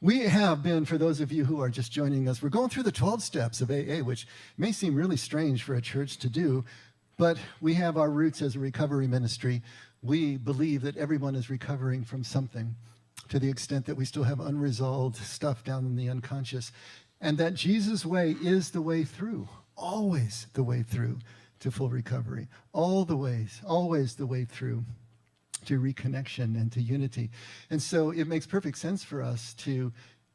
We have been, for those of you who are just joining us, we're going through the 12 steps of AA, which may seem really strange for a church to do, but we have our roots as a recovery ministry. We believe that everyone is recovering from something to the extent that we still have unresolved stuff down in the unconscious, and that Jesus' way is the way through, always the way through to full recovery, all the ways, always the way through to reconnection and to unity. And so it makes perfect sense for us to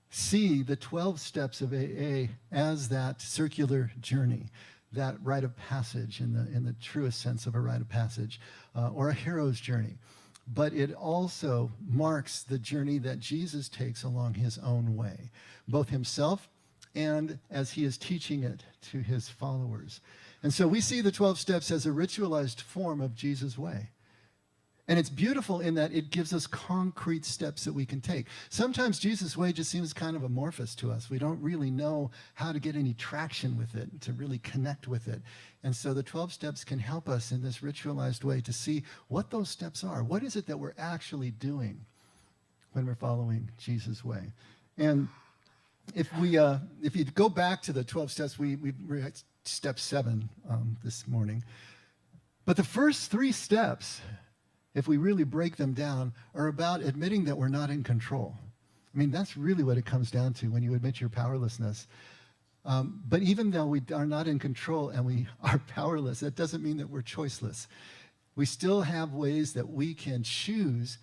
see the 12 steps of AA as that circular journey, that rite of passage in the truest sense of a rite of passage, or a hero's journey. But it also marks the journey that Jesus takes along his own way, both himself and as he is teaching it to his followers. And so we see the 12 steps as a ritualized form of Jesus' way. And it's beautiful in that it gives us concrete steps that we can take. Sometimes Jesus' way just seems kind of amorphous to us. We don't really know how to get any traction with it, to really connect with it. And so the 12 steps can help us in this ritualized way to see what those steps are. What is it that we're actually doing when we're following Jesus' way? And if you go back to the 12 steps, we're at step 7 this morning. But the first 3 steps, if we really break them down, are about admitting that we're not in control. I mean, that's really what it comes down to when you admit your powerlessness. But even though we are not in control and we are powerless, that doesn't mean that we're choiceless. We still have ways that we can choose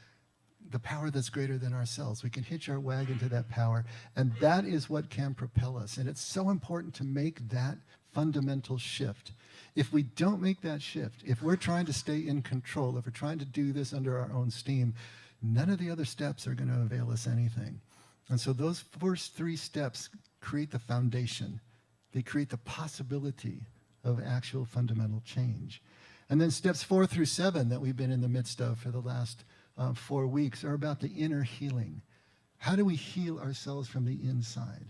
the power that's greater than ourselves. We can hitch our wagon to that power, and that is what can propel us. And it's so important to make that fundamental shift. If we don't make that shift, if we're trying to stay in control, if we're trying to do this under our own steam, none of the other steps are going to avail us anything. And so those first 3 steps create the foundation. They create the possibility of actual fundamental change. And then steps 4 through 7 that we've been in the midst of for the last 4 weeks are about the inner healing. How do we heal ourselves from the inside?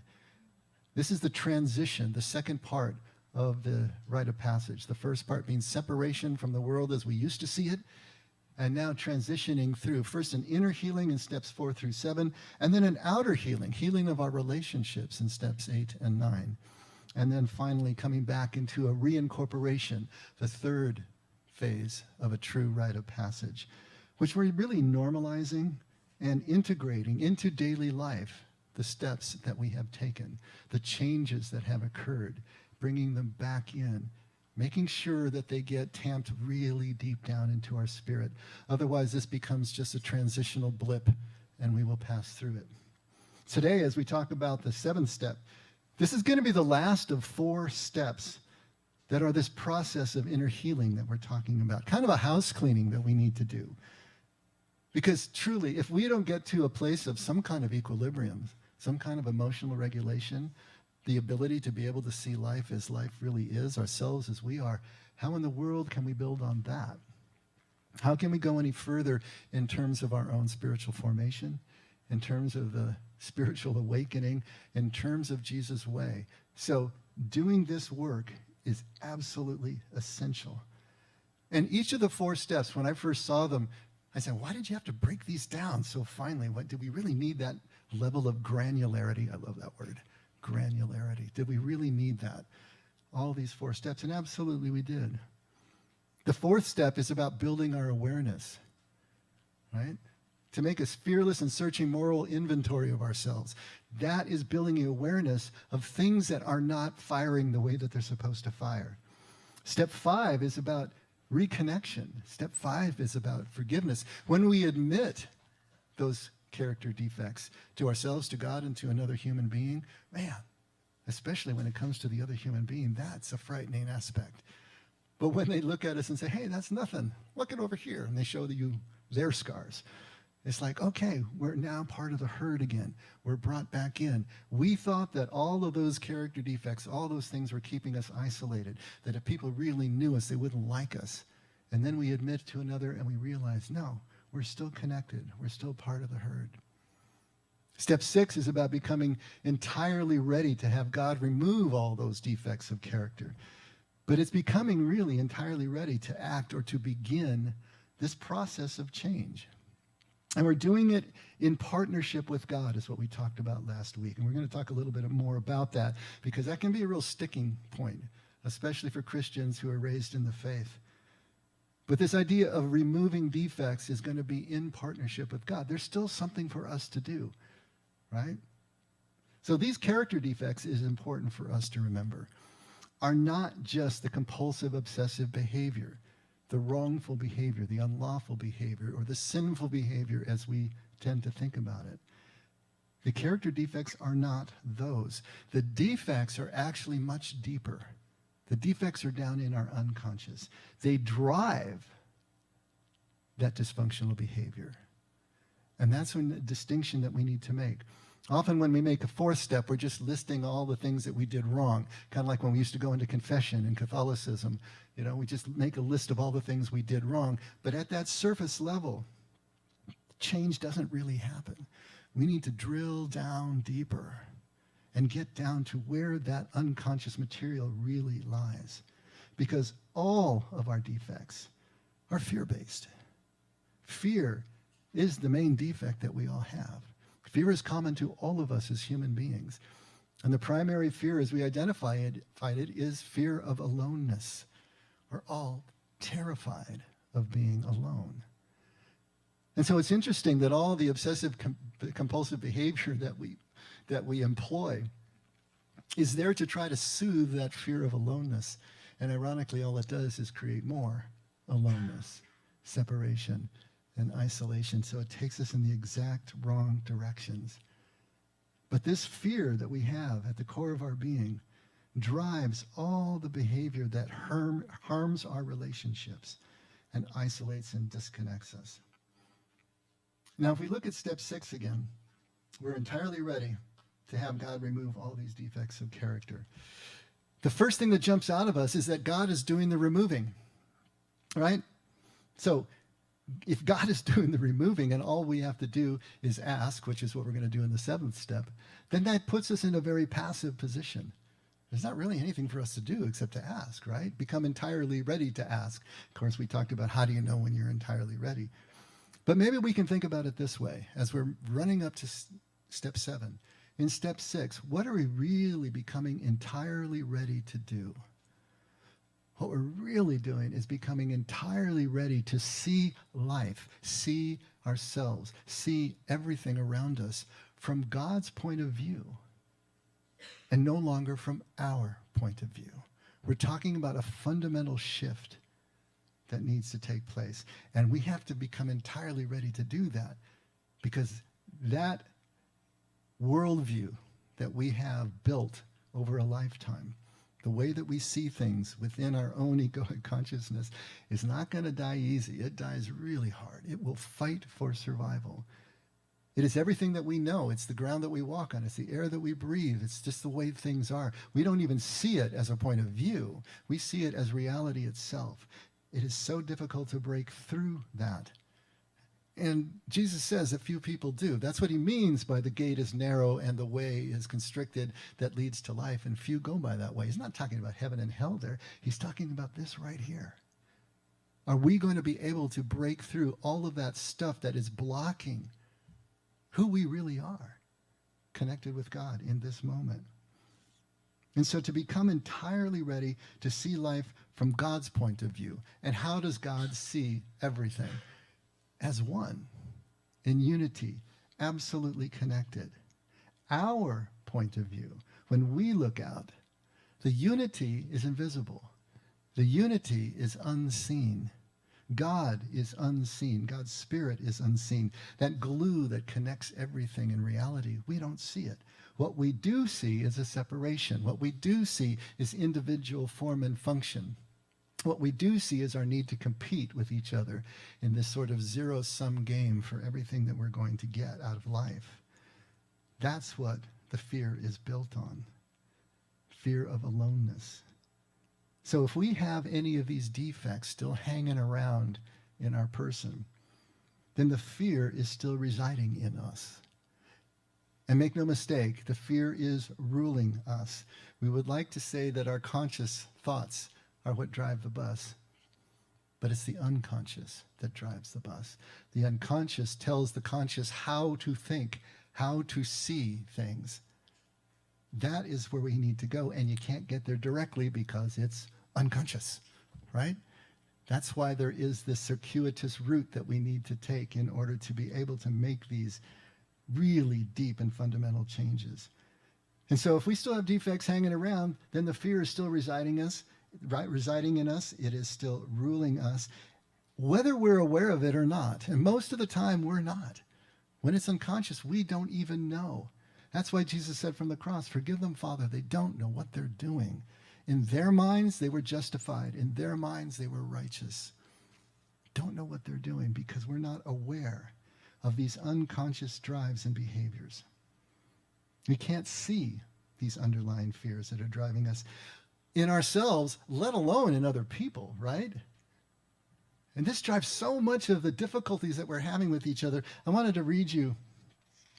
This is the transition, the second part of the rite of passage. The first part being separation from the world as we used to see it, and now transitioning through first an inner healing in steps 4 through 7, and then an outer healing, healing of our relationships in steps 8 and 9. And then finally coming back into a reincorporation, the third phase of a true rite of passage, which we're really normalizing and integrating into daily life the steps that we have taken, the changes that have occurred, bringing them back in, making sure that they get tamped really deep down into our spirit. Otherwise, this becomes just a transitional blip, and we will pass through it. Today, as we talk about the 7th step, this is going to be the last of 4 steps that are this process of inner healing that we're talking about, kind of a house cleaning that we need to do. Because truly, if we don't get to a place of some kind of equilibrium, some kind of emotional regulation, the ability to be able to see life as life really is, ourselves as we are, how in the world can we build on that? How can we go any further in terms of our own spiritual formation, in terms of the spiritual awakening, in terms of Jesus' way? So doing this work is absolutely essential. And each of the 4 steps, when I first saw them, I said, why did you have to break these down so finely? Did we really need that level of granularity? I love that word, granularity. Did we really need that? All these 4 steps, and absolutely we did. The 4th step is about building our awareness, right? To make us fearless and searching moral inventory of ourselves. That is building the awareness of things that are not firing the way that they're supposed to fire. Step 5 is about reconnection. Step 5 is about forgiveness. When we admit those character defects to ourselves, to God, and to another human being, man, especially when it comes to the other human being, that's a frightening aspect. But when they look at us and say, hey, that's nothing, look it over here, and they show you their scars, it's like, okay, we're now part of the herd again. We're brought back in. We thought that all of those character defects, all those things were keeping us isolated, that if people really knew us, they wouldn't like us. And then we admit to another and we realize, no, we're still connected. We're still part of the herd. Step 6 is about becoming entirely ready to have God remove all those defects of character. But it's becoming really entirely ready to act or to begin this process of change. And we're doing it in partnership with God, is what we talked about last week. And we're going to talk a little bit more about that, because that can be a real sticking point, especially for Christians who are raised in the faith. But this idea of removing defects is going to be in partnership with God. There's still something for us to do, right? So these character defects, is important for us to remember, are not just the compulsive obsessive behavior, the wrongful behavior, the unlawful behavior, or the sinful behavior as we tend to think about it. The character defects are not those. The defects are actually much deeper. The defects are down in our unconscious. They drive that dysfunctional behavior. And that's when the distinction that we need to make. Often when we make a fourth step, we're just listing all the things that we did wrong, kind of like when we used to go into confession in Catholicism. You know, we just make a list of all the things we did wrong. But at that surface level, change doesn't really happen. We need to drill down deeper and get down to where that unconscious material really lies. Because all of our defects are fear-based. Fear is the main defect that we all have. Fear is common to all of us as human beings. And the primary fear, as we identify it, is fear of aloneness. We're all terrified of being alone. And so it's interesting that all the obsessive compulsive behavior that we employ is there to try to soothe that fear of aloneness. And ironically, all it does is create more aloneness, separation, and isolation. So it takes us in the exact wrong directions. But this fear that we have at the core of our being drives all the behavior that harms our relationships and isolates and disconnects us. Now, if we look at step 6 again, we're entirely ready to have God remove all these defects of character. The first thing that jumps out of us is that God is doing the removing, right? So if God is doing the removing and all we have to do is ask, which is what we're going to do in the 7th step, then that puts us in a very passive position. There's not really anything for us to do except to ask, right? Become entirely ready to ask. Of course, we talked about how do you know when you're entirely ready. But maybe we can think about it this way as we're running up to step 7. In step 6, what are we really becoming entirely ready to do? What we're really doing is becoming entirely ready to see life, see ourselves, see everything around us from God's point of view and no longer from our point of view. We're talking about a fundamental shift that needs to take place. And we have to become entirely ready to do that, because that worldview that we have built over a lifetime, the way that we see things within our own egoic consciousness, is not going to die easy. It dies really hard. It will fight for survival. It is everything that we know. It's the ground that we walk on. It's the air that we breathe. It's just the way things are. We don't even see it as a point of view. We see it as reality itself. It is so difficult to break through that. And Jesus says that few people do. That's what he means by the gate is narrow and the way is constricted that leads to life, and few go by that way. He's not talking about heaven and hell there. He's talking about this right here. Are we going to be able to break through all of that stuff that is blocking who we really are, connected with God in this moment? And so to become entirely ready to see life from God's point of view. And how does God see everything? As one, in unity, absolutely connected. Our point of view, when we look out, the unity is invisible. The unity is unseen. God is unseen. God's Spirit is unseen. That glue that connects everything in reality, we don't see it. What we do see is a separation. What we do see is individual form and function. What we do see is our need to compete with each other in this sort of zero-sum game for everything that we're going to get out of life. That's what the fear is built on. Fear of aloneness. So if we have any of these defects still hanging around in our person, then the fear is still residing in us. And make no mistake, the fear is ruling us. We would like to say that our conscious thoughts are what drive the bus. but it's the unconscious that drives the bus. The unconscious tells the conscious how to think, how to see things. That is where we need to go, and you can't get there directly because it's unconscious, right? That's why there is this circuitous route that we need to take in order to be able to make these really deep and fundamental changes. And so if we still have defects hanging around, then the fear is still residing in us. It is still ruling us, whether we're aware of it or not. And most of the time, we're not. When it's unconscious, we don't even know. That's why Jesus said from the cross, "Forgive them, Father. They don't know what they're doing." In their minds, they were justified. In their minds, they were righteous. Don't know what they're doing because we're not aware of these unconscious drives and behaviors. We can't see these underlying fears that are driving us in ourselves, let alone in other people, right? And this drives so much of the difficulties that we're having with each other. I wanted to read you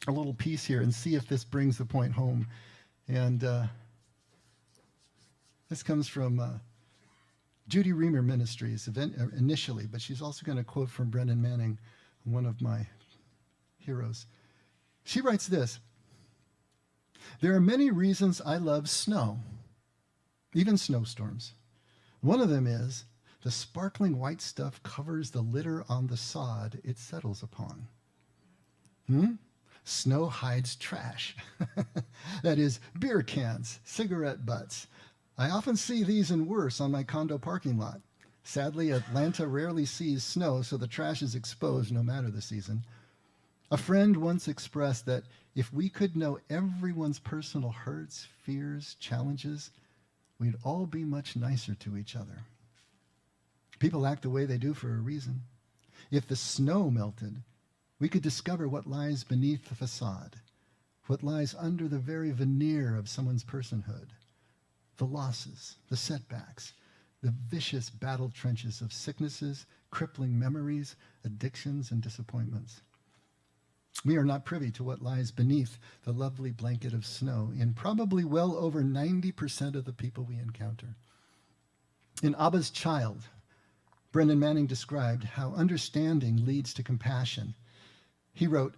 a little piece here and see if this brings the point home. And this comes from Judy Reamer Ministries initially, but she's also going to quote from Brennan Manning, one of my heroes. She writes this: "There are many reasons I love snow, even snowstorms. One of them is the sparkling white stuff covers the litter on the sod it settles upon. Snow hides trash. That is, beer cans, cigarette butts. I often see these and worse on my condo parking lot. Sadly, Atlanta rarely sees snow, so the trash is exposed no matter the season. A friend once expressed that if we could know everyone's personal hurts, fears, challenges, we'd all be much nicer to each other. People act the way they do for a reason. If the snow melted, we could discover what lies beneath the facade, what lies under the very veneer of someone's personhood, the losses, the setbacks, the vicious battle trenches of sicknesses, crippling memories, addictions, and disappointments. We are not privy to what lies beneath the lovely blanket of snow in probably well over 90% of the people we encounter. In Abba's Child, Brendan Manning described how understanding leads to compassion. He wrote,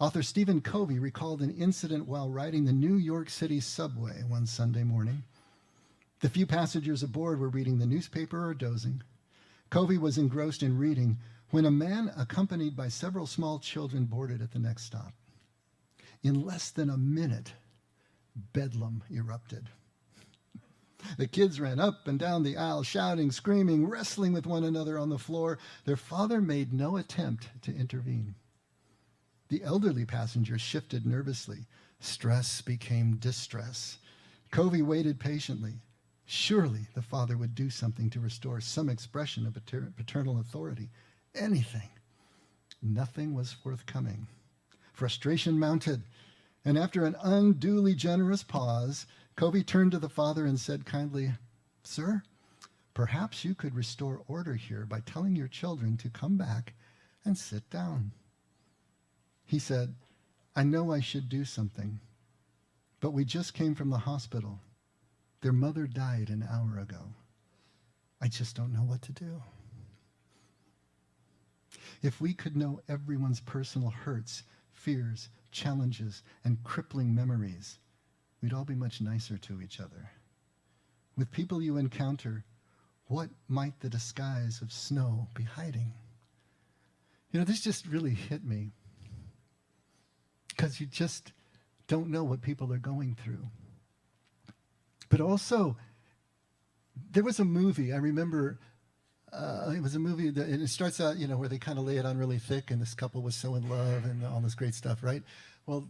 author Stephen Covey recalled an incident while riding the New York City subway one Sunday morning. The few passengers aboard were reading the newspaper or dozing. Covey was engrossed in reading when a man accompanied by several small children boarded at the next stop. In less than a minute, bedlam erupted. The kids ran up and down the aisle, shouting, screaming, wrestling with one another on the floor. Their father made no attempt to intervene. The elderly passengers shifted nervously. Stress became distress. Covey waited patiently. Surely the father would do something to restore some expression of paternal authority. Anything. Nothing was forthcoming. Frustration mounted, and after an unduly generous pause, Covey turned to the father and said kindly, "Sir, perhaps you could restore order here by telling your children to come back and sit down." He said, "I know I should do something, but we just came from the hospital. Their mother died an hour ago. I just don't know what to do." If we could know everyone's personal hurts, fears, challenges, and crippling memories, we'd all be much nicer to each other. With people you encounter, what might the disguise of snow be hiding? You know, this just really hit me because you just don't know what people are going through. But also, there was a movie, I remember, it was a movie, that, and it starts out, where they kind of lay it on really thick, and this couple was so in love and all this great stuff, right? Well,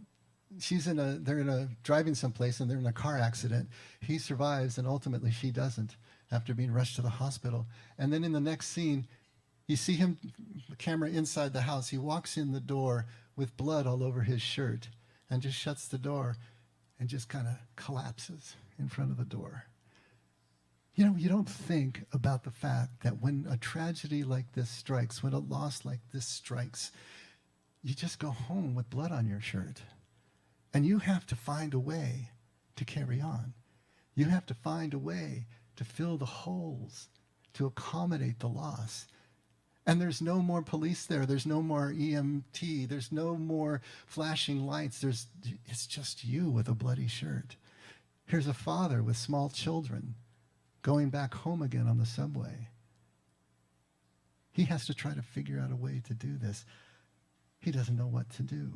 they're driving someplace, and they're in a car accident. He survives, and ultimately she doesn't, after being rushed to the hospital. And then in the next scene, you see him, the camera inside the house. He walks in the door with blood all over his shirt, and just shuts the door, and just kind of collapses in front of the door. You don't think about the fact that when a tragedy like this strikes, when a loss like this strikes, you just go home with blood on your shirt. And you have to find a way to carry on. You have to find a way to fill the holes to accommodate the loss. And there's no more police there. There's no more EMT. There's no more flashing lights. It's just you with a bloody shirt. Here's a father with small children going back home again on the subway. He has to try to figure out a way to do this. He doesn't know what to do.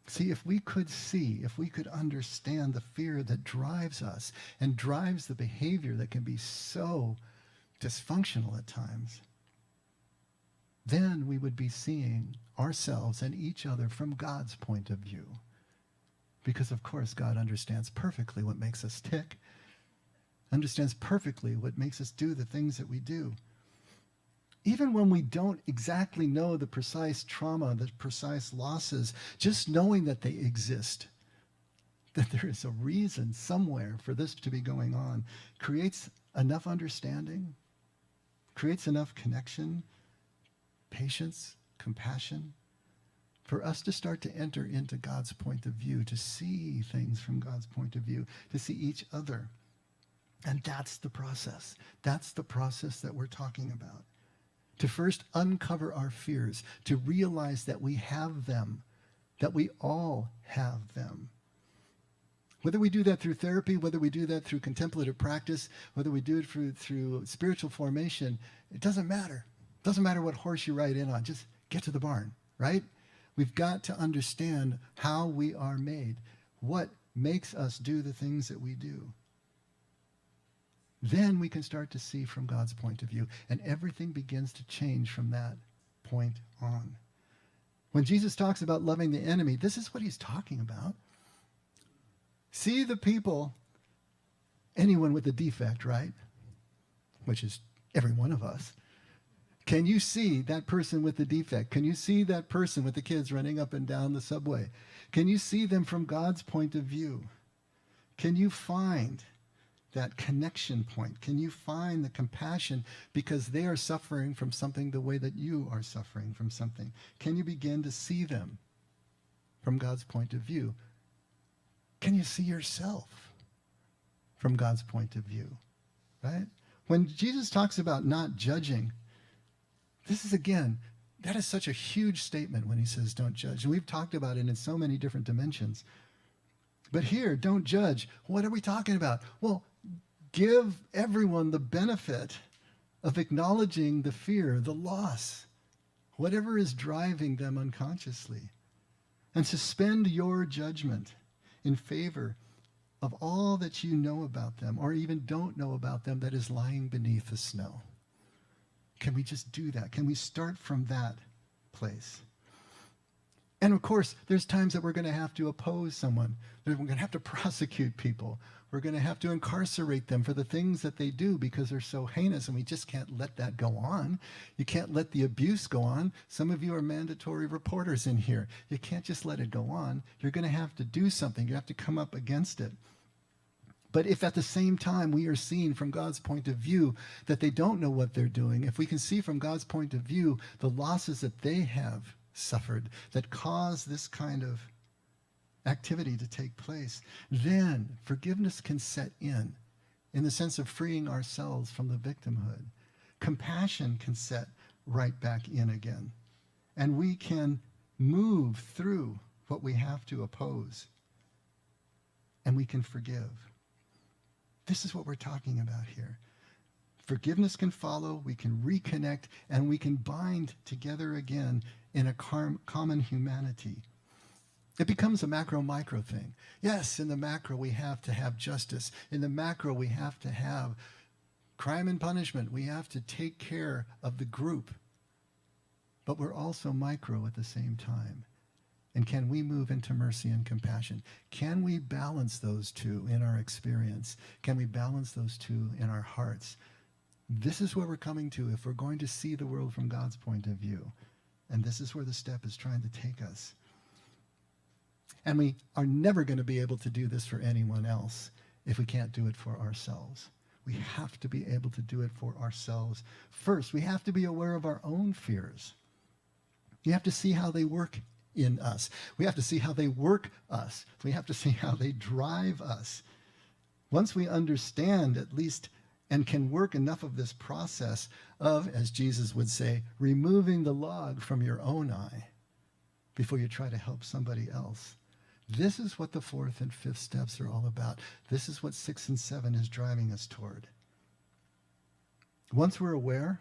See, if we could understand the fear that drives us and drives the behavior that can be so dysfunctional at times, then we would be seeing ourselves and each other from God's point of view. Because, of course, God understands perfectly what makes us tick, understands perfectly what makes us do the things that we do. Even when we don't exactly know the precise trauma, the precise losses, just knowing that they exist, that there is a reason somewhere for this to be going on, creates enough understanding, creates enough connection, patience, compassion, for us to start to enter into God's point of view, to see things from God's point of view, to see each other. And that's the process. That's the process that we're talking about. To first uncover our fears, to realize that we have them, that we all have them. Whether we do that through therapy, whether we do that through contemplative practice, whether we do it through spiritual formation, it doesn't matter. It doesn't matter what horse you ride in on. Just get to the barn, right? We've got to understand how we are made, what makes us do the things that we do. Then we can start to see from God's point of view, and everything begins to change from that point on. When Jesus talks about loving the enemy, this is what he's talking about. See the people, anyone with a defect, right? Which is every one of us. Can you see that person with the defect? Can you see that person with the kids running up and down the subway? Can you see them from God's point of view? Can you find that connection point? Can you find the compassion because they are suffering from something the way that you are suffering from something? Can you begin to see them from God's point of view? Can you see yourself from God's point of view? Right? When Jesus talks about not judging, this is, again, that is such a huge statement when he says don't judge. And we've talked about it in so many different dimensions. But here, don't judge. What are we talking about? Well, give everyone the benefit of acknowledging the fear, the loss, whatever is driving them unconsciously. And suspend your judgment in favor of all that you know about them or even don't know about them that is lying beneath the snow. Can we just do that? Can we start from that place? And of course, there's times that we're going to have to oppose someone. We're going to have to prosecute people. We're going to have to incarcerate them for the things that they do because they're so heinous, and we just can't let that go on. You can't let the abuse go on. Some of you are mandatory reporters in here. You can't just let it go on. You're going to have to do something. You have to come up against it. But if at the same time we are seeing from God's point of view that they don't know what they're doing, if we can see from God's point of view the losses that they have suffered that cause this kind of activity to take place, then forgiveness can set in the sense of freeing ourselves from the victimhood. Compassion can set right back in again. And we can move through what we have to oppose. And we can forgive. This is what we're talking about here. Forgiveness can follow, we can reconnect, and we can bind together again in a common humanity. It becomes a macro-micro thing. Yes, in the macro we have to have justice. In the macro we have to have crime and punishment. We have to take care of the group. But we're also micro at the same time. And can we move into mercy and compassion? Can we balance those two in our experience? Can we balance those two in our hearts? This is where we're coming to if we're going to see the world from God's point of view. And this is where the step is trying to take us. And we are never going to be able to do this for anyone else if we can't do it for ourselves. We have to be able to do it for ourselves. First, we have to be aware of our own fears. You have to see how they work in us. We have to see how they work us. We have to see how they drive us. Once we understand at least and can work enough of this process of, as Jesus would say, removing the log from your own eye before you try to help somebody else. This is what the 4th and 5th steps are all about. This is what 6 and 7 is driving us toward. Once we're aware,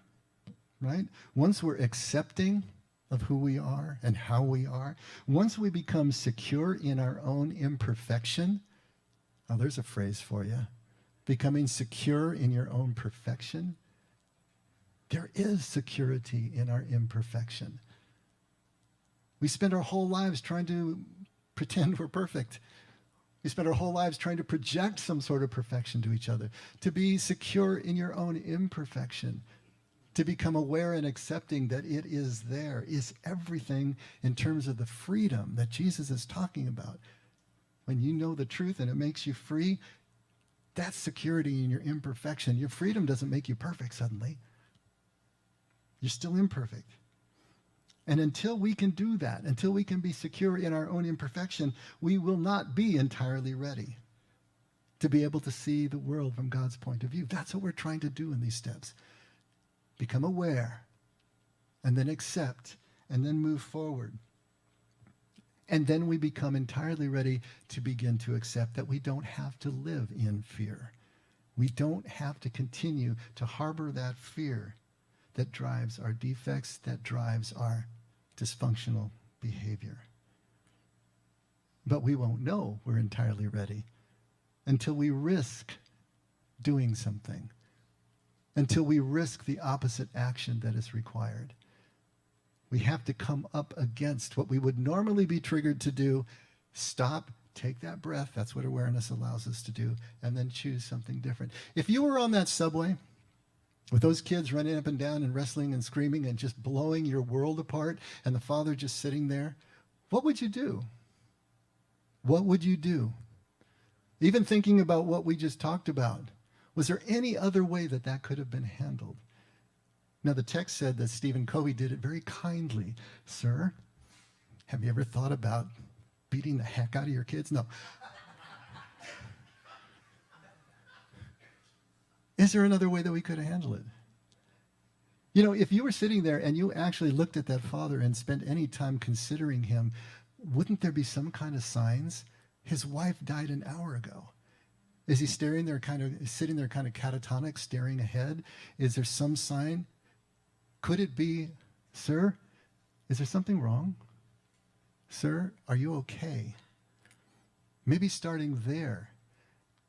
right? Once we're accepting of who we are and how we are, once we become secure in our own imperfection, oh, there's a phrase for you. Becoming secure in your own perfection. There is security in our imperfection. We spend our whole lives trying to pretend we're perfect. We spend our whole lives trying to project some sort of perfection to each other. To be secure in your own imperfection, to become aware and accepting that it is there, is everything in terms of the freedom that Jesus is talking about. When you know the truth and it makes you free, that's security in your imperfection. Your freedom doesn't make you perfect suddenly. You're still imperfect. And until we can do that, until we can be secure in our own imperfection, we will not be entirely ready to be able to see the world from God's point of view. That's what we're trying to do in these steps. Become aware, and then accept, and then move forward. And then we become entirely ready to begin to accept that we don't have to live in fear. We don't have to continue to harbor that fear that drives our defects, that drives our dysfunctional behavior. But we won't know we're entirely ready until we risk doing something, until we risk the opposite action that is required. We have to come up against what we would normally be triggered to do. Stop, take that breath. That's what awareness allows us to do. And then choose something different. If you were on that subway with those kids running up and down and wrestling and screaming and just blowing your world apart, and the father just sitting there, what would you do? What would you do? Even thinking about what we just talked about, was there any other way that that could have been handled? Now, the text said that Stephen Covey did it very kindly. Sir, have you ever thought about beating the heck out of your kids? No. Is there another way that we could have handled it? You know, if you were sitting there and you actually looked at that father and spent any time considering him, wouldn't there be some kind of signs? His wife died an hour ago. Is he sitting there kind of catatonic, staring ahead? Is there some sign? Could it be, sir, is there something wrong? Sir, are you okay? Maybe starting there,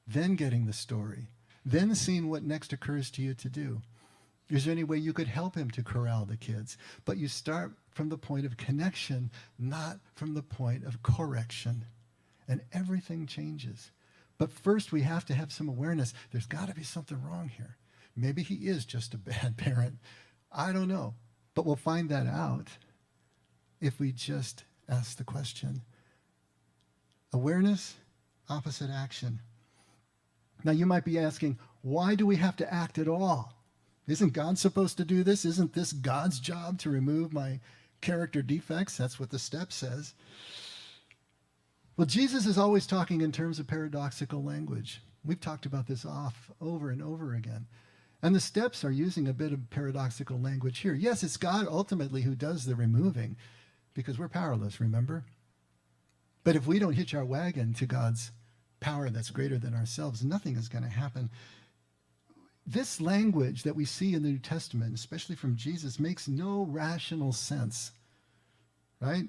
then getting the story, then seeing what next occurs to you to do. Is there any way you could help him to corral the kids? But you start from the point of connection, not from the point of correction. And everything changes. But first, we have to have some awareness. There's got to be something wrong here. Maybe he is just a bad parent. I don't know. But we'll find that out if we just ask the question. Awareness, opposite action. Now, you might be asking, why do we have to act at all? Isn't God supposed to do this? Isn't this God's job to remove my character defects? That's what the step says. Well, Jesus is always talking in terms of paradoxical language. We've talked about this over and over again. And the steps are using a bit of paradoxical language here. Yes, it's God ultimately who does the removing because we're powerless, remember? But if we don't hitch our wagon to God's power that's greater than ourselves, nothing is going to happen. This language that we see in the New Testament, especially from Jesus, makes no rational sense, right?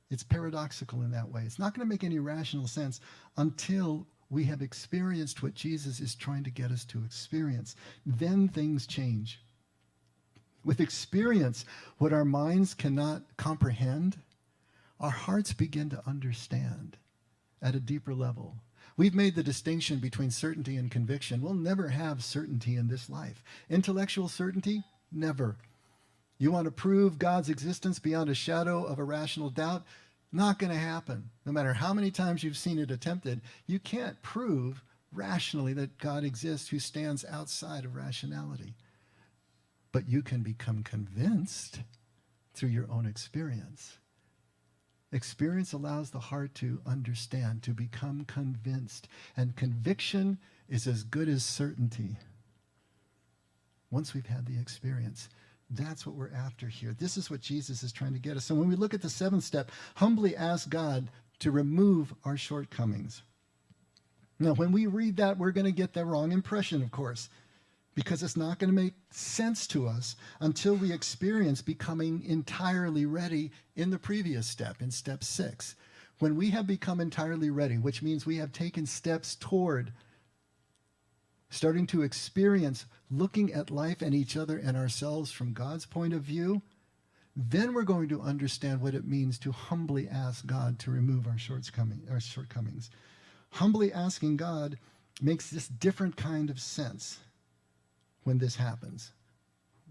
It's paradoxical in that way. It's not going to make any rational sense until we have experienced what Jesus is trying to get us to experience. Then things change. With experience, what our minds cannot comprehend, our hearts begin to understand at a deeper level. We've made the distinction between certainty and conviction. We'll never have certainty in this life. Intellectual certainty, never. You want to prove God's existence beyond a shadow of a rational doubt? Not going to happen. No matter how many times you've seen it attempted, you can't prove rationally that God exists who stands outside of rationality. But you can become convinced through your own experience. Experience allows the heart to understand, to become convinced. And conviction is as good as certainty. once we've had the experience. That's what we're after here. This is what Jesus is trying to get us. So when we look at the seventh step, humbly ask God to remove our shortcomings. Now, when we read that, we're going to get the wrong impression, of course, because it's not going to make sense to us until we experience becoming entirely ready in the previous step, in step 6. When we have become entirely ready, which means we have taken steps toward starting to experience looking at life and each other and ourselves from God's point of view, then we're going to understand what it means to humbly ask God to remove our shortcomings. Humbly asking God makes this different kind of sense when this happens,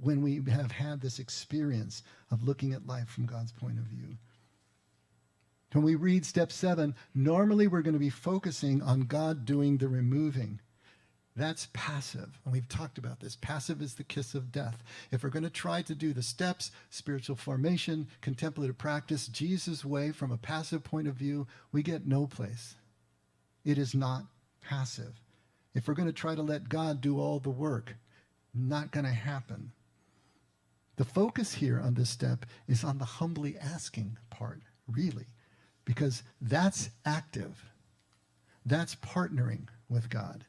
when we have had this experience of looking at life from God's point of view. When we read step 7, normally we're going to be focusing on God doing the removing. That's passive, and we've talked about this. Passive is the kiss of death. If we're going to try to do the steps, spiritual formation, contemplative practice, Jesus' way from a passive point of view, we get no place. It is not passive. If we're going to try to let God do all the work, not going to happen. The focus here on this step is on the humbly asking part, really, because that's active. That's partnering with God.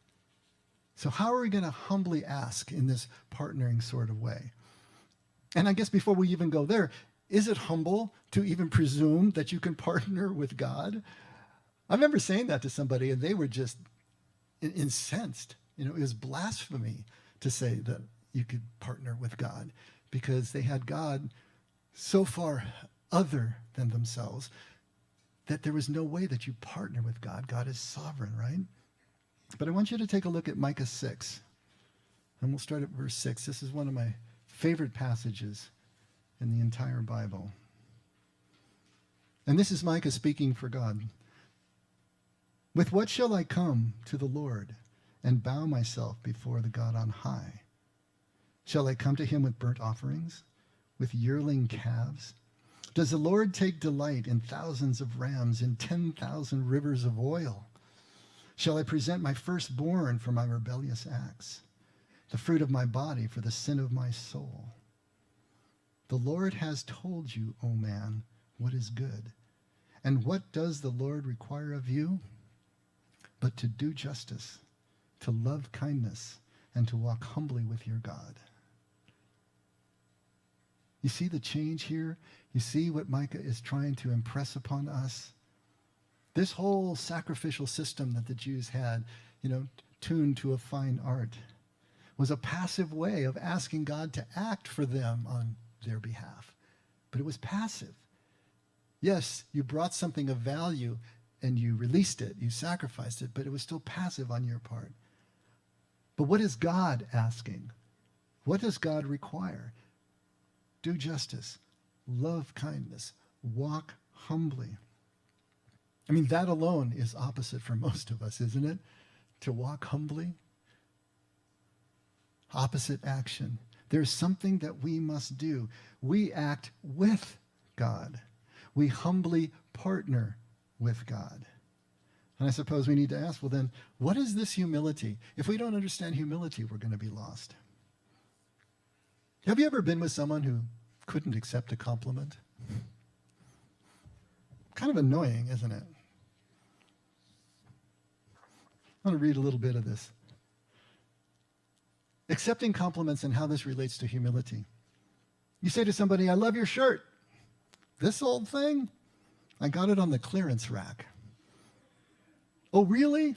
So how are we going to humbly ask in this partnering sort of way? And I guess before we even go there, is it humble to even presume that you can partner with God? I remember saying that to somebody, and they were just incensed. It was blasphemy to say that you could partner with God, because they had God so far other than themselves that there was no way that you partner with God. God is sovereign, right? But I want you to take a look at Micah 6. And we'll start at verse 6. This is one of my favorite passages in the entire Bible. And this is Micah speaking for God. With what shall I come to the Lord and bow myself before the God on high? Shall I come to him with burnt offerings, with yearling calves? Does the Lord take delight in thousands of rams, in 10,000 rivers of oil? Shall I present my firstborn for my rebellious acts, the fruit of my body for the sin of my soul? The Lord has told you, O man, what is good. And what does the Lord require of you? But to do justice, to love kindness, and to walk humbly with your God. You see the change here? You see what Micah is trying to impress upon us? This whole sacrificial system that the Jews had, tuned to a fine art, was a passive way of asking God to act for them on their behalf. But it was passive. Yes, you brought something of value and you released it, you sacrificed it, but it was still passive on your part. But what is God asking? What does God require? Do justice, love kindness, walk humbly. I mean, that alone is opposite for most of us, isn't it? To walk humbly. Opposite action. There's something that we must do. We act with God. We humbly partner with God. And I suppose we need to ask, well then, what is this humility? If we don't understand humility, we're going to be lost. Have you ever been with someone who couldn't accept a compliment? Kind of annoying, isn't it? I want to read a little bit of this. Accepting compliments and how this relates to humility. You say to somebody, I love your shirt. This old thing? I got it on the clearance rack. Oh, really?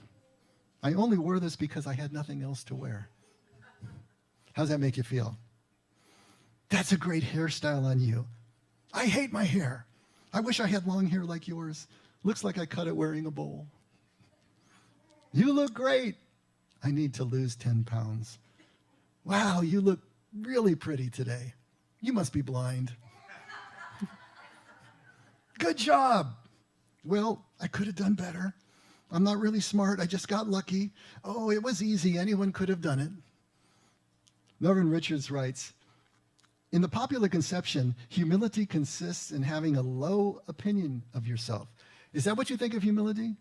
I only wore this because I had nothing else to wear. How does that make you feel? That's a great hairstyle on you. I hate my hair. I wish I had long hair like yours. Looks like I cut it wearing a bowl. You look great. I need to lose 10 pounds. Wow, you look really pretty today. You must be blind. Good job. Well, I could have done better. I'm not really smart. I just got lucky. Oh, it was easy. Anyone could have done it. Melvin Richards writes, in the popular conception, humility consists in having a low opinion of yourself. Is that what you think of humility?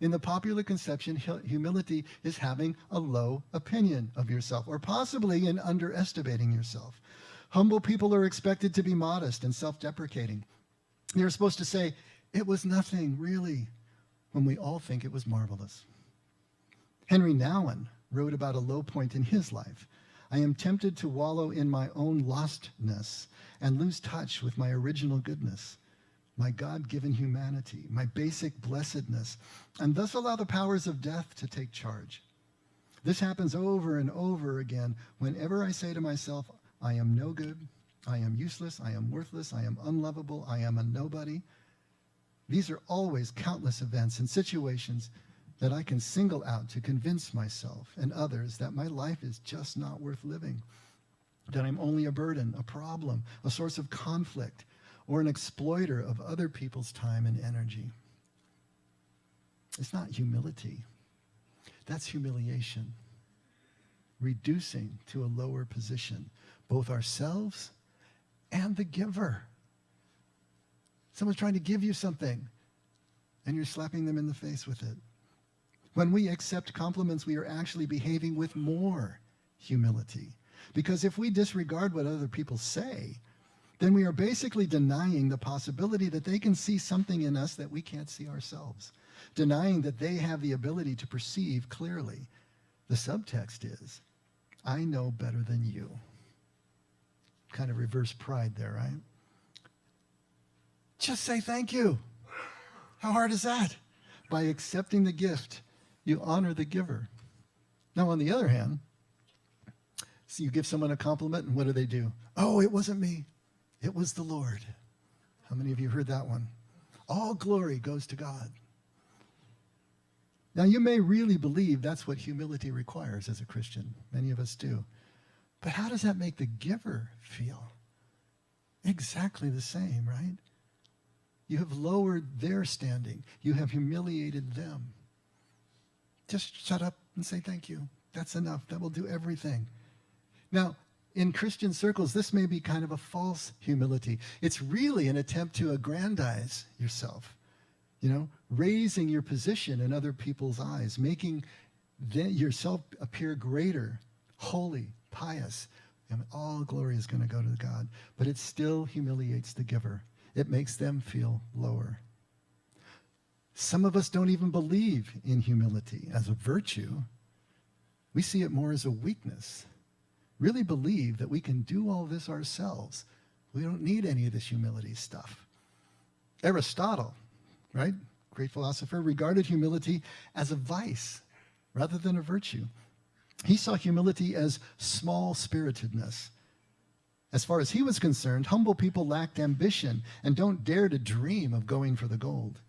In the popular conception, humility is having a low opinion of yourself, or possibly in underestimating yourself. Humble people are expected to be modest and self-deprecating. They're supposed to say, "It was nothing, really," when we all think it was marvelous. Henry Nouwen wrote about a low point in his life. "I am tempted to wallow in my own lostness and lose touch with my original goodness, my God-given humanity, my basic blessedness, and thus allow the powers of death to take charge. This happens over and over again whenever I say to myself, I am no good, I am useless, I am worthless, I am unlovable, I am a nobody. These are always countless events and situations that I can single out to convince myself and others that my life is just not worth living, that I'm only a burden, a problem, a source of conflict, or an exploiter of other people's time and energy." It's not humility. That's humiliation. Reducing to a lower position, both ourselves and the giver. Someone's trying to give you something, and you're slapping them in the face with it. When we accept compliments, we are actually behaving with more humility. Because if we disregard what other people say, then we are basically denying the possibility that they can see something in us that we can't see ourselves, denying that they have the ability to perceive clearly. The subtext is, I know better than you. Kind of reverse pride there, right? Just say thank you. How hard is that? By accepting the gift, you honor the giver. Now, on the other hand, so you give someone a compliment, and what do? "Oh, it wasn't me. It was the Lord." How many of you heard that one? All glory goes to God. Now, you may really believe that's what humility requires as a Christian. Many of us do. But how does that make the giver feel? Exactly the same, right? You have lowered their standing. You have humiliated them. Just shut up and say thank you. That's enough. That will do everything. Now, in Christian circles, this may be kind of a false humility. It's really an attempt to aggrandize yourself, raising your position in other people's eyes, making yourself appear greater, holy, pious, and all glory is going to go to God. But it still humiliates the giver. It makes them feel lower. Some of us don't even believe in humility as a virtue. We see it more as a weakness. Really believe that we can do all this ourselves. We don't need any of this humility stuff. Aristotle, right, great philosopher, regarded humility as a vice rather than a virtue. He saw humility as small-spiritedness. As far as he was concerned, humble people lacked ambition and don't dare to dream of going for the gold.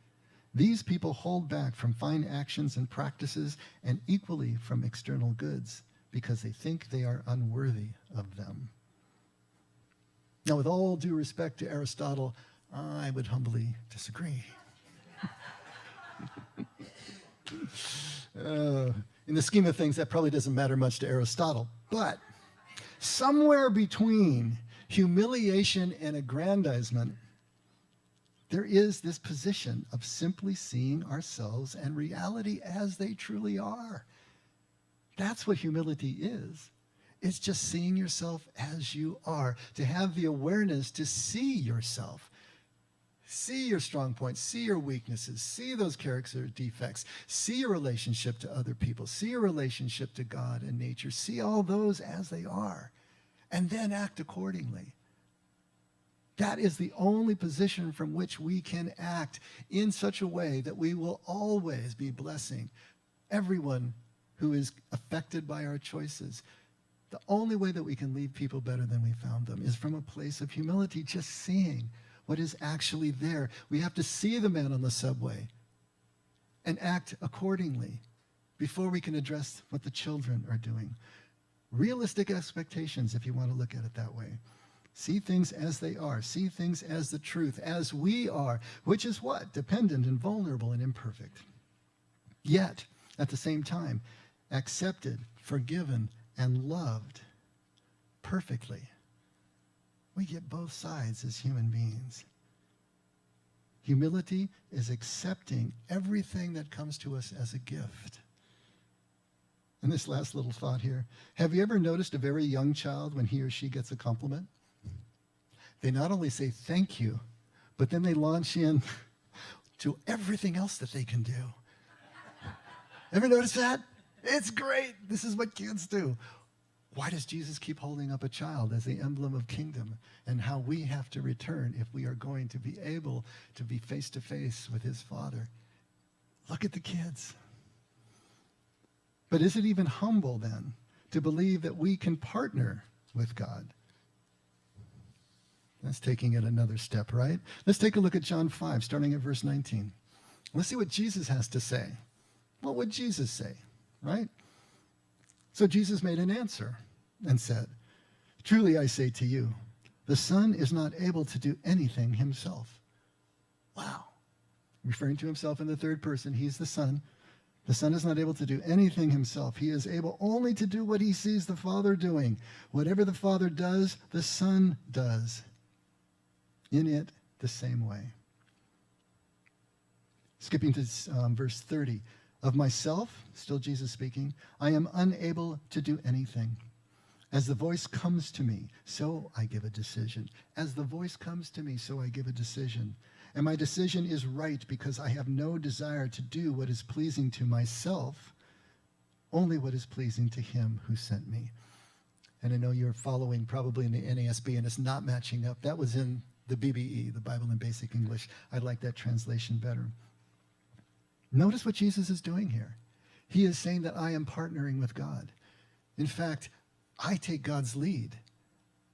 These people hold back from fine actions and practices and equally from external goods, because they think they are unworthy of them. Now, with all due respect to Aristotle, I would humbly disagree. In the scheme of things, that probably doesn't matter much to Aristotle. But somewhere between humiliation and aggrandizement, there is this position of simply seeing ourselves and reality as they truly are. That's what humility is. It's just seeing yourself as you are, to have the awareness to see yourself, see your strong points, see your weaknesses, see those character defects, see your relationship to other people, see your relationship to God and nature, see all those as they are, and then act accordingly. That is the only position from which we can act in such a way that we will always be blessing everyone who is affected by our choices. The only way that we can leave people better than we found them is from a place of humility, just seeing what is actually there. We have to see the man on the subway and act accordingly before we can address what the children are doing. Realistic expectations, if you want to look at it that way. See things as they are. See things as the truth, as we are, which is what? Dependent and vulnerable and imperfect. Yet, at the same time, accepted, forgiven, and loved perfectly. We get both sides as human beings. Humility is accepting everything that comes to us as a gift. And this last little thought here. Have you ever noticed a very young child when he or she gets a compliment? They not only say thank you, but then they launch in to everything else that they can do. Ever notice that? It's great. This is what kids do. Why does Jesus keep holding up a child as the emblem of kingdom and how we have to return if we are going to be able to be face to face with his Father? Look at the kids. But is it even humble then to believe that we can partner with God? That's taking it another step, right? Let's take a look at John 5, starting at verse 19. Let's see what Jesus has to say. What would Jesus say, right? So Jesus made an answer and said, "Truly I say to you, the Son is not able to do anything himself." Wow. Referring to himself in the third person, he's the Son. The Son is not able to do anything himself. He is able only to do what he sees the Father doing. Whatever the Father does, the Son does. In it, the same way. Skipping to verse 30. Of myself, still Jesus speaking, I am unable to do anything. As the voice comes to me, so I give a decision. As the voice comes to me, so I give a decision. And my decision is right because I have no desire to do what is pleasing to myself, only what is pleasing to him who sent me. And I know you're following probably in the NASB and it's not matching up. That was in the BBE, the Bible in Basic English. I like that translation better. Notice what Jesus is doing here. He is saying that I am partnering with God. In fact, I take God's lead.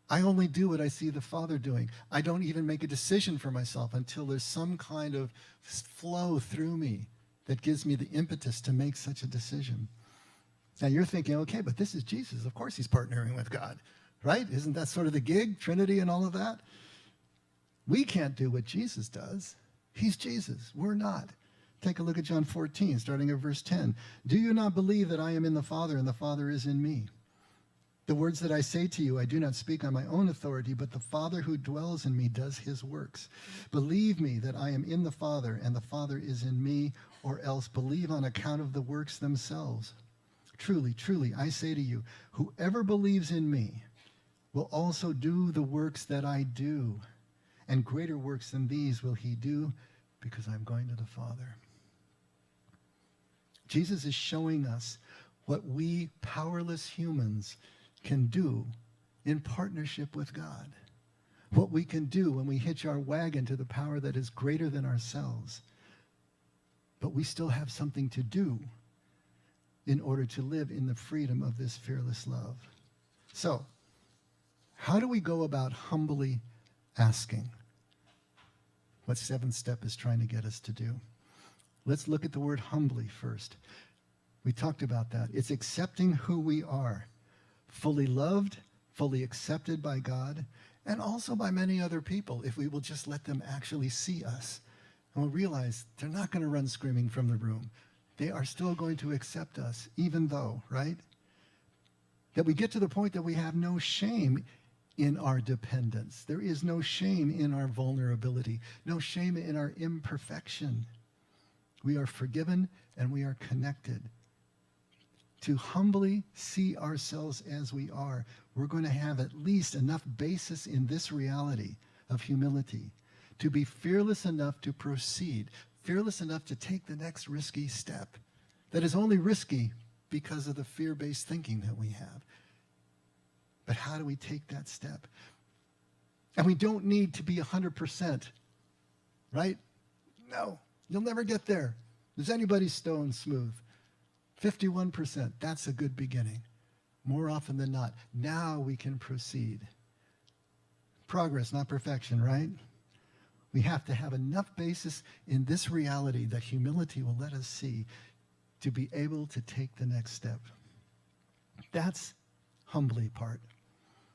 I only do what I see the Father doing. I don't even make a decision for myself until there's some kind of flow through me that gives me the impetus to make such a decision. Now you're thinking, okay, but this is Jesus. Of course he's partnering with God, right? Isn't that sort of the gig, Trinity and all of that? We can't do what Jesus does. He's Jesus. We're not. Take a look at John 14, starting at verse 10. Do you not believe that I am in the Father and the Father is in me? The words that I say to you, I do not speak on my own authority, but the Father who dwells in me does his works. Believe me that I am in the Father and the Father is in me, or else believe on account of the works themselves. Truly, truly, I say to you, whoever believes in me will also do the works that I do, and greater works than these will he do, because I'm going to the Father. Jesus is showing us what we powerless humans can do in partnership with God. What we can do when we hitch our wagon to the power that is greater than ourselves. But we still have something to do in order to live in the freedom of this fearless love. So, how do we go about humbly asking what seventh step is trying to get us to do? Let's look at the word humbly first. We talked about that. It's accepting who we are, fully loved, fully accepted by God, and also by many other people if we will just let them actually see us. And we'll realize they're not going to run screaming from the room. They are still going to accept us, even though, right? That we get to the point that we have no shame in our dependence. There is no shame in our vulnerability, no shame in our imperfection. We are forgiven and we are connected. To humbly see ourselves as we are, we're going to have at least enough basis in this reality of humility to be fearless enough to proceed, fearless enough to take the next risky step that is only risky because of the fear-based thinking that we have. But how do we take that step? And we don't need to be 100%, right? No, you'll never get there. Is anybody's stone smooth? 51%, that's a good beginning. More often than not, now we can proceed. Progress, not perfection, right? We have to have enough basis in this reality that humility will let us see to be able to take the next step. That's humbly part.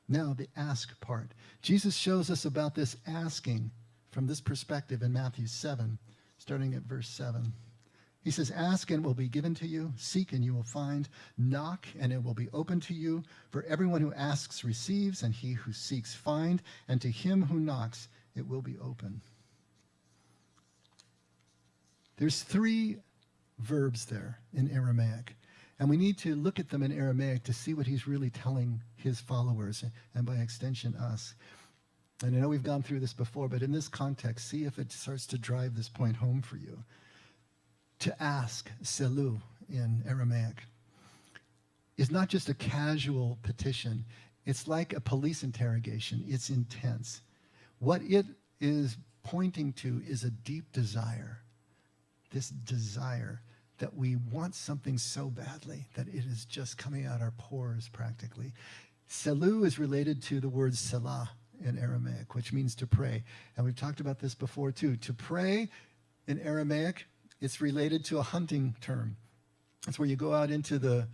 Now the ask part. Jesus shows us about this asking from this perspective in Matthew 7, starting at verse 7. He says, ask and it will be given to you. Seek and you will find. Knock and it will be opened to you. For everyone who asks receives, and he who seeks finds, and to him who knocks it will be open. There's 3 verbs there in Aramaic. And we need to look at them in Aramaic to see what he's really telling his followers, and by extension, us. And I know we've gone through this before, but in this context, see if it starts to drive this point home for you. To ask, selu in Aramaic, is not just a casual petition. It's like a police interrogation. It's intense. What it is pointing to is a deep desire. This desire that we want something so badly that it is just coming out our pores practically. Selu is related to the word salah in Aramaic, which means to pray. And we've talked about this before too. To pray in Aramaic, it's related to a hunting term. It's where you go out into the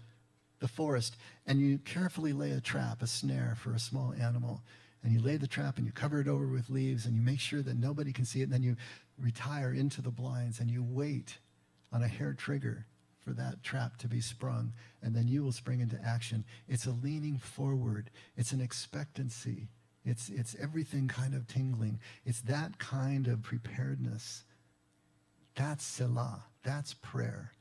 forest and you carefully lay a trap, a snare for a small animal. And you lay the trap and you cover it over with leaves and you make sure that nobody can see it. And then you retire into the blinds and you wait on a hair trigger for that trap to be sprung. And then you will spring into action. It's a leaning forward. It's an expectancy. It's everything kind of tingling. It's that kind of preparedness. That's selah. That's prayer.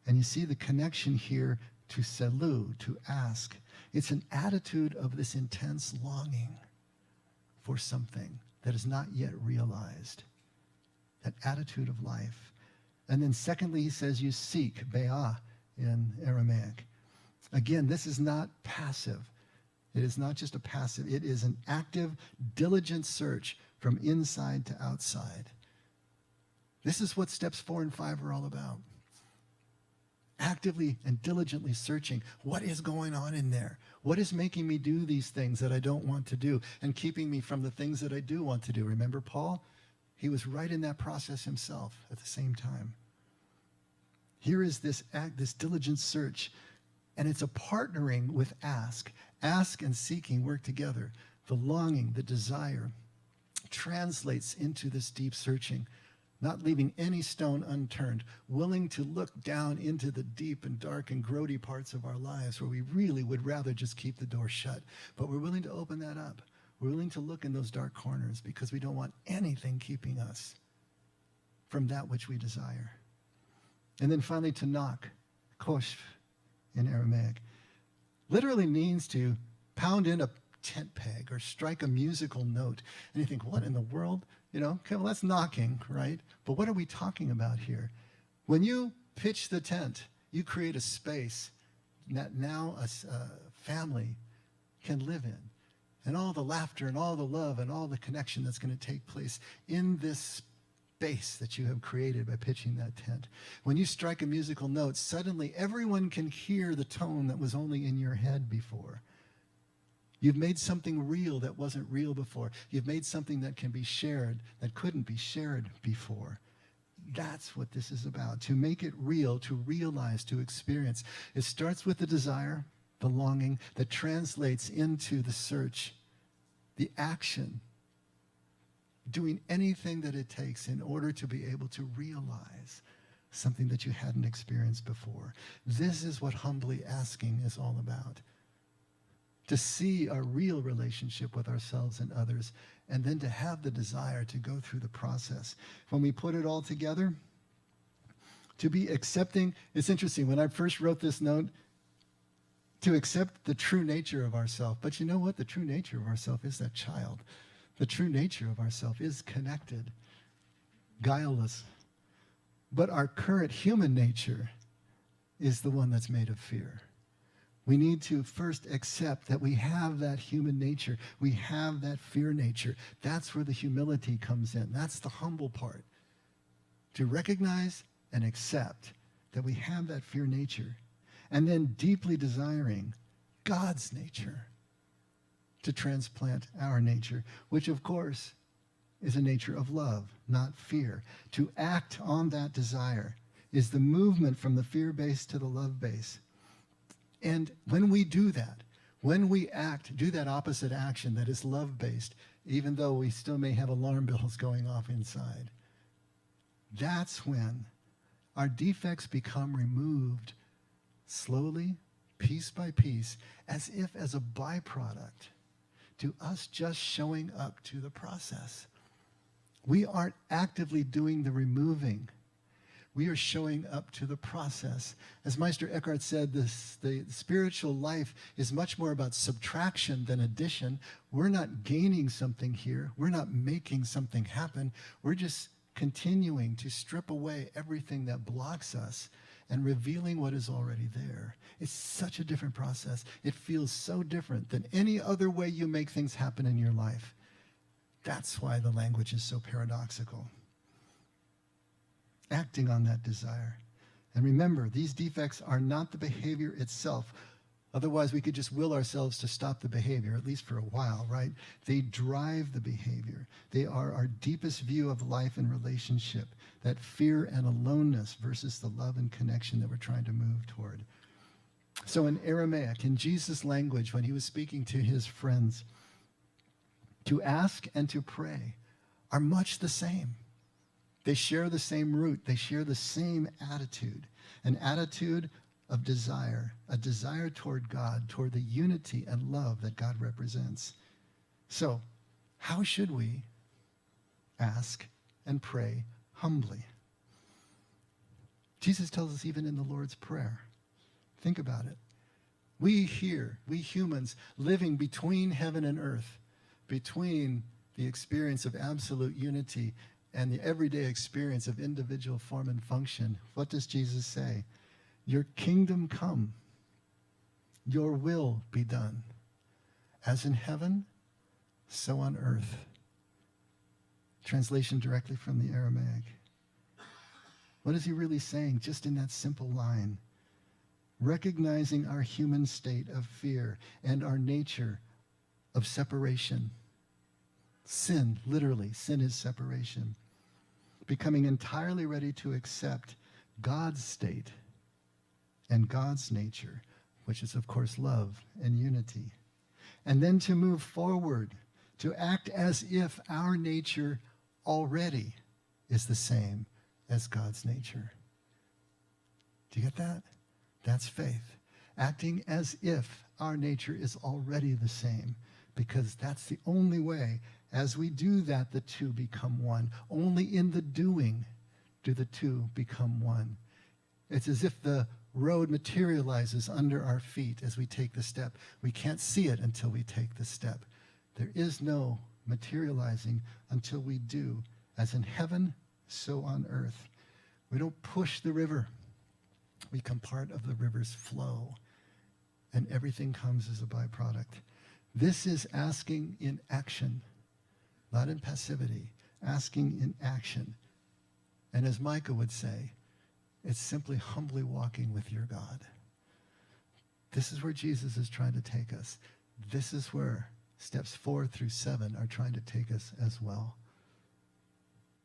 And you see the connection here to selu, to ask. It's an attitude of this intense longing for something that is not yet realized. That attitude of life. And then secondly, he says you seek, be'ah in Aramaic. Again, this is not passive. It is not just a passive. It is an active, diligent search from inside to outside. This is what steps 4 and 5 are all about. Actively and diligently searching. What is going on in there? What is making me do these things that I don't want to do and keeping me from the things that I do want to do? Remember Paul? He was right in that process himself at the same time. Here is this act, this diligent search, and it's a partnering with ask. Ask and seeking work together. The longing, the desire translates into this deep searching, not leaving any stone unturned, willing to look down into the deep and dark and grody parts of our lives where we really would rather just keep the door shut. But we're willing to open that up. We're willing to look in those dark corners because we don't want anything keeping us from that which we desire. And then finally to knock, kosh in Aramaic, literally means to pound in a tent peg or strike a musical note. And you think, what in the world? You know, okay, well, that's knocking, right? But what are we talking about here? When you pitch the tent, you create a space that now a family can live in. And all the laughter and all the love and all the connection that's going to take place in this space that you have created by pitching that tent. When you strike a musical note, suddenly everyone can hear the tone that was only in your head before. You've made something real that wasn't real before. You've made something that can be shared that couldn't be shared before. That's what this is about, to make it real, to realize, to experience. It starts with the desire, the longing that translates into the search, the action, doing anything that it takes in order to be able to realize something that you hadn't experienced before. This is what humbly asking is all about. To see a real relationship with ourselves and others, and then to have the desire to go through the process. When we put it all together, to be accepting, it's interesting, when I first wrote this note, to accept the true nature of ourself. But you know what? The true nature of ourself is that child. The true nature of ourself is connected, guileless. But our current human nature is the one that's made of fear. We need to first accept that we have that human nature. We have that fear nature. That's where the humility comes in. That's the humble part. To recognize and accept that we have that fear nature. And then deeply desiring God's nature to transplant our nature, which of course is a nature of love, not fear. To act on that desire is the movement from the fear base to the love base. And when we do that, when we act, do that opposite action that is love-based, even though we still may have alarm bells going off inside, that's when our defects become removed slowly, piece by piece, as if as a byproduct to us just showing up to the process. We aren't actively doing the removing. We are showing up to the process. As Meister Eckhart said, the spiritual life is much more about subtraction than addition. We're not gaining something here. We're not making something happen. We're just continuing to strip away everything that blocks us and revealing what is already there. It's such a different process. It feels so different than any other way you make things happen in your life. That's why the language is so paradoxical. Acting on that desire. And remember, these defects are not the behavior itself. Otherwise, we could just will ourselves to stop the behavior, at least for a while, right? They drive the behavior. They are our deepest view of life and relationship, that fear and aloneness versus the love and connection that we're trying to move toward. So in Aramaic, in Jesus' language, when he was speaking to his friends, to ask and to pray are much the same. They share the same root. They share the same attitude, an attitude of desire, a desire toward God, toward the unity and love that God represents. So, how should we ask and pray humbly? Jesus tells us even in the Lord's Prayer. Think about it. We here, we humans, living between heaven and earth, between the experience of absolute unity and the everyday experience of individual form and function, what does Jesus say? Your kingdom come, your will be done, as in heaven, so on earth. Translation directly from the Aramaic. What is he really saying just in that simple line? Recognizing our human state of fear and our nature of separation. Sin, literally, sin is separation. Becoming entirely ready to accept God's state and God's nature, which is, of course, love and unity. And then to move forward, to act as if our nature already is the same as God's nature. Do you get that? That's faith. Acting as if our nature is already the same, because that's the only way. As we do that, the two become one. Only in the doing do the two become one. It's as if the road materializes under our feet as we take the step. We can't see it until we take the step. There is no materializing until we do. As in heaven, so on earth. We don't push the river. We become part of the river's flow. And everything comes as a byproduct. This is asking in action. Not in passivity, asking in action. And as Micah would say, it's simply humbly walking with your God. This is where Jesus is trying to take us. This is where steps 4 through 7 are trying to take us as well.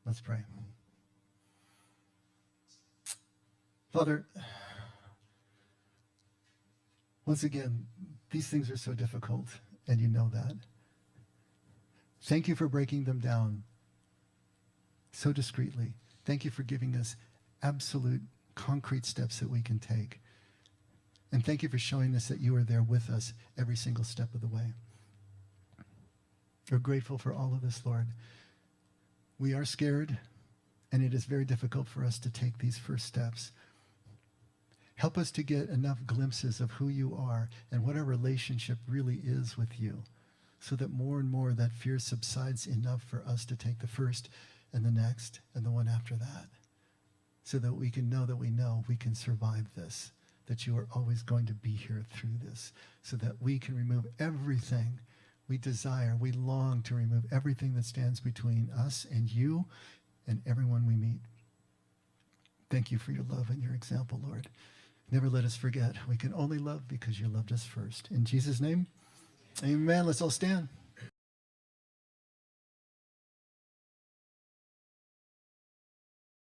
Let's pray. Father, once again, these things are so difficult, and you know that. Thank you for breaking them down so discreetly. Thank you for giving us absolute, concrete steps that we can take. And thank you for showing us that you are there with us every single step of the way. We're grateful for all of this, Lord. We are scared, and it is very difficult for us to take these first steps. Help us to get enough glimpses of who you are and what our relationship really is with you, so that more and more that fear subsides enough for us to take the first and the next and the one after that, so that we can know we can survive this, that you are always going to be here through this, so that we can remove everything we desire. We long to remove everything that stands between us and you and everyone we meet. Thank you for your love and your example, Lord. Never let us forget. We can only love because you loved us first. In Jesus' name, amen. Let's all stand.